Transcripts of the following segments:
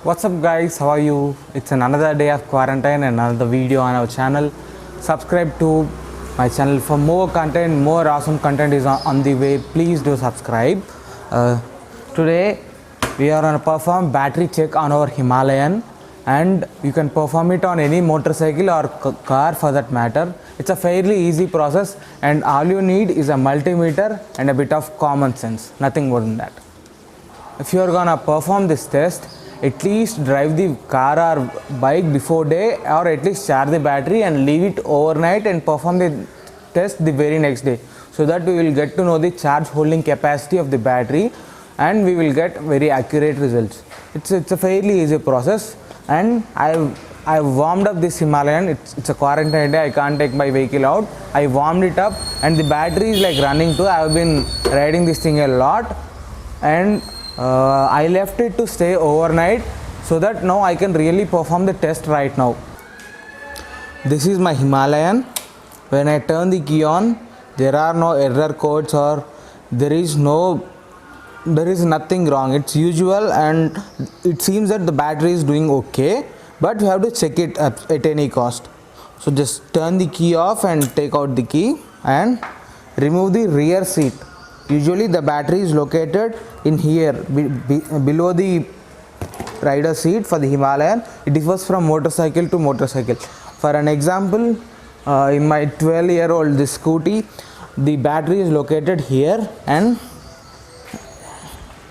What's up guys, how are you? It's another day of quarantine and another video on our channel. Subscribe to my channel for more content, more awesome content is on the way. Please do subscribe. Today we are going to perform battery check on our Himalayan, and you can perform it on any motorcycle or car for that matter. It's a fairly easy process and all you need is a multimeter and a bit of common sense, nothing more than that. If you are gonna perform this test, at least drive the car or bike before day, or at least charge the battery and leave it overnight and perform the test the very next day, so that we will get to know the charge holding capacity of the battery and we will get very accurate results. It's a fairly easy process, and I warmed up this Himalayan. It's a quarantine day, I can't take my vehicle out. I warmed it up and the battery is like running too. I have been riding this thing a lot, and I left it to stay overnight so that now I can really perform the test right now. This is my Himalayan. When I turn the key on, there are no error codes or there is nothing wrong. It's usual, and it seems that the battery is doing okay, but you have to check it at any cost. So just turn the key off and take out the key and remove the rear seat. Usually the battery is located in here below the rider seat. For the Himalayan, it differs from motorcycle to motorcycle. For an example, in my 12-year-old this scooty, the battery is located here, and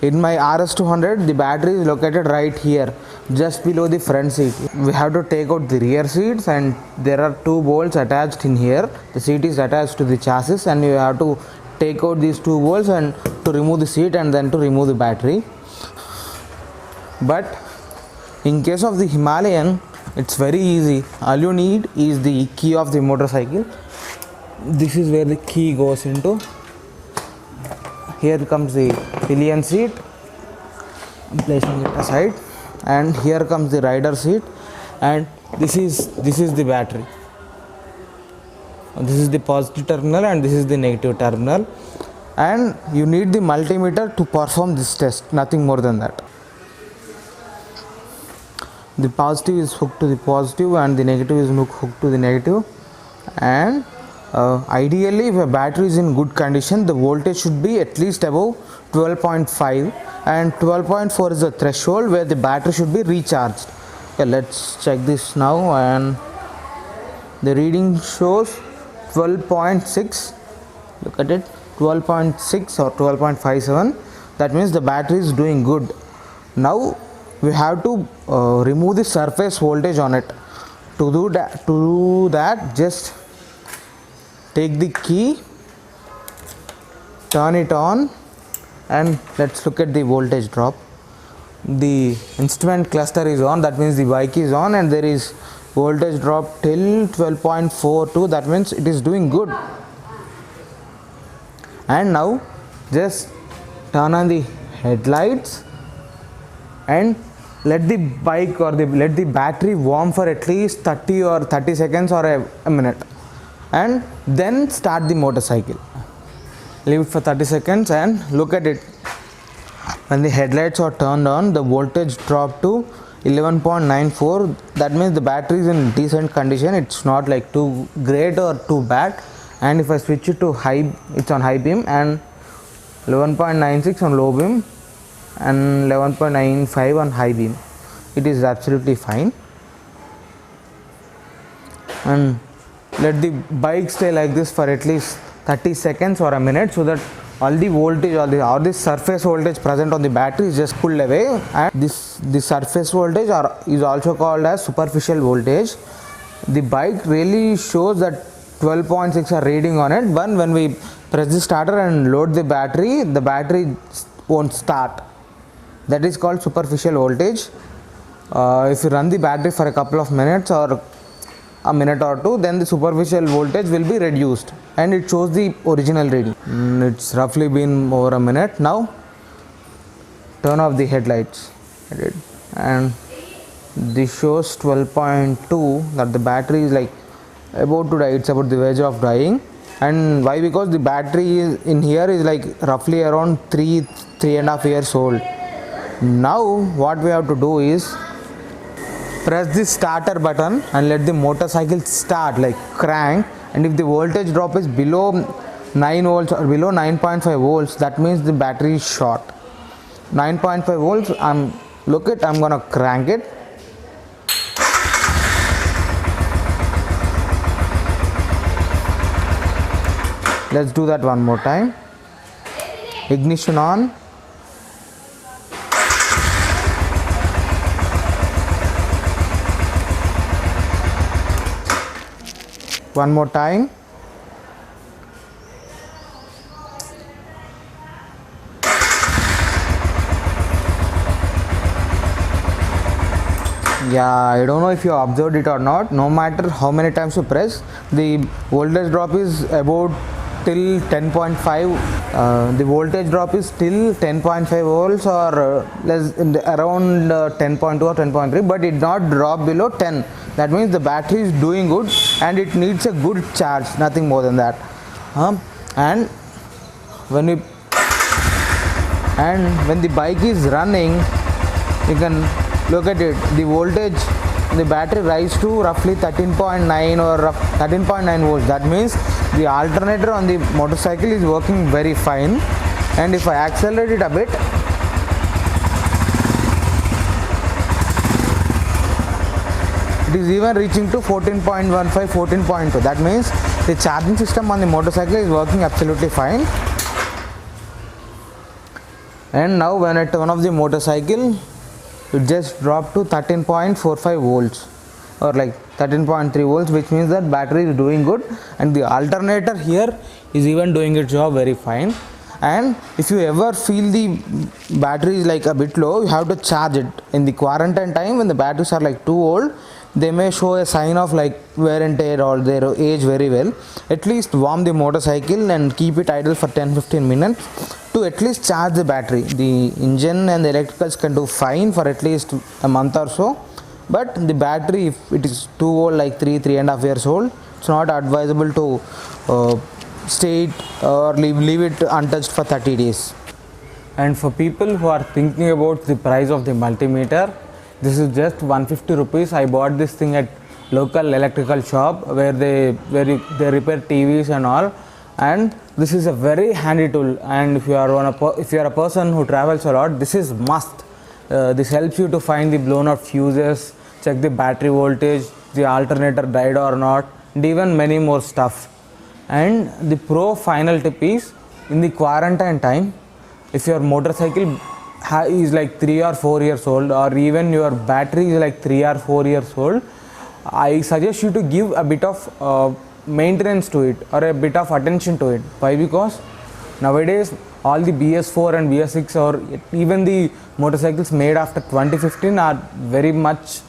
in my RS200 the battery is located right here, just below the front seat. We have to take out the rear seats, and there are two bolts attached in here. The seat is attached to the chassis, and you have to take out these two bolts and to remove the seat and then to remove the battery. But in case of the Himalayan, it's very easy. All you need is the key of the motorcycle. This is where the key goes into. Here comes the pillion seat. I'm placing it aside, and here comes the rider seat, and this is the battery. This is the positive terminal and this is the negative terminal, and you need the multimeter to perform this test, nothing more than that. The positive is hooked to the positive and the negative is hooked to the negative, and ideally if a battery is in good condition, the voltage should be at least above 12.5, and 12.4 is the threshold where the battery should be recharged. Okay, let's check this now, and the reading shows 12.6. look at it, 12.6 or 12.57. that means the battery is doing good. Now we have to remove the surface voltage on it. To do that, just take the key, turn it on, and let's look at the voltage drop. The instrument cluster is on, that means the bike is on, and there is voltage drop till 12.42. that means it is doing good. And now just turn on the headlights and let the bike or let the battery warm for at least 30 seconds or a minute, and then start the motorcycle. Leave it for 30 seconds and look at it. When the headlights are turned on, the voltage dropped to 11.94. that means the battery is in decent condition. It's not like too great or too bad. And if I switch it to high, it's on high beam, and 11.96 on low beam and 11.95 on high beam, it is absolutely fine. And let the bike stay like this for at least 30 seconds or a minute, so that all the voltage or the surface voltage present on the battery is just pulled away. And the surface voltage is also called as superficial voltage. The bike really shows that 12.6 are reading on it, but when we press the starter and load the battery won't start. That is called superficial voltage. If you run the battery for a couple of minutes or a minute or two, then the superficial voltage will be reduced and it shows the original reading. It's roughly been over a minute. Now turn off the headlights, and this shows 12.2, that the battery is like about to die. It's about the verge of dying. And why? Because the battery in here is like roughly around 3.5 years old. Now what we have to do is press the starter button and let the motorcycle start, like crank, and if the voltage drop is below 9 volts or below 9.5 volts, that means the battery is short. 9.5 volts, I'm gonna crank it. Let's do that one more time. Ignition on. One more time. Yeah, I don't know if you observed it or not. No matter how many times you press, the voltage drop is about till 10.5. The voltage drop is still 10.5 volts or less, around 10.2 or 10.3, but it not drop below 10. That means the battery is doing good and it needs a good charge, nothing more than that. And when the bike is running, you can look at it. The voltage, the battery rise to roughly 13.9 or 13.9 volts. That means the alternator on the motorcycle is working very fine. And if I accelerate it a bit, it is even reaching to 14.15, 14.2. That means the charging system on the motorcycle is working absolutely fine. And now when I turn off the motorcycle, it just dropped to 13.45 volts or like 13.3 volts, which means that battery is doing good and the alternator here is even doing its job very fine. And if you ever feel the battery is like a bit low, you have to charge it. In the quarantine time, when the batteries are like too old, they may show a sign of like wear and tear or their age very well. At least warm the motorcycle and keep it idle for 10-15 minutes to at least charge the battery. The engine and the electricals can do fine for at least a month or so, but the battery, if it is too old, like 3.5 years old, it's not advisable to stay it or leave it untouched for 30 days. And for people who are thinking about the price of the multimeter, this is just 150 rupees. I bought this thing at local electrical shop where they repair TVs and all. And this is a very handy tool. And if you are a person who travels a lot, this is must. This helps you to find the blown out fuses, check the battery voltage, the alternator died or not, and even many more stuff. And the pro final tip is, in the quarantine time, if your motorcycle is like 3 or 4 years old, or even your battery is like 3 or 4 years old, I suggest you to give a bit of maintenance to it or a bit of attention to it. Why? Because nowadays all the BS4 and BS6 or even the motorcycles made after 2015 are very much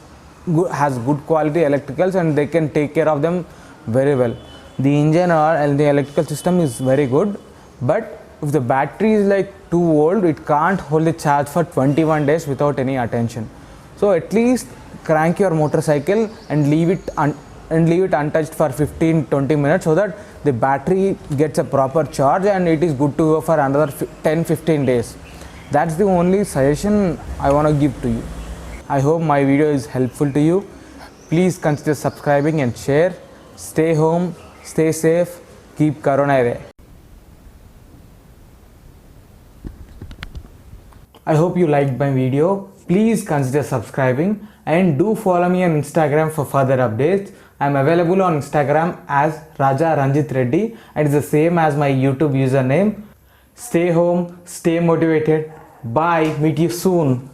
has good quality electricals and they can take care of them very well. The engine and the electrical system is very good, but if the battery is like too old, it can't hold the charge for 21 days without any attention. So at least crank your motorcycle and leave it untouched for 15-20 minutes so that the battery gets a proper charge and it is good to go for another 10-15 days. That's the only suggestion I want to give to you. I hope my video is helpful to you. Please consider subscribing and share. Stay home, stay safe, keep Corona away. I hope you liked my video. Please consider subscribing and do follow me on Instagram for further updates. I am available on Instagram as Raja Ranjit Reddy and it's the same as my YouTube username. Stay home, stay motivated. Bye, meet you soon.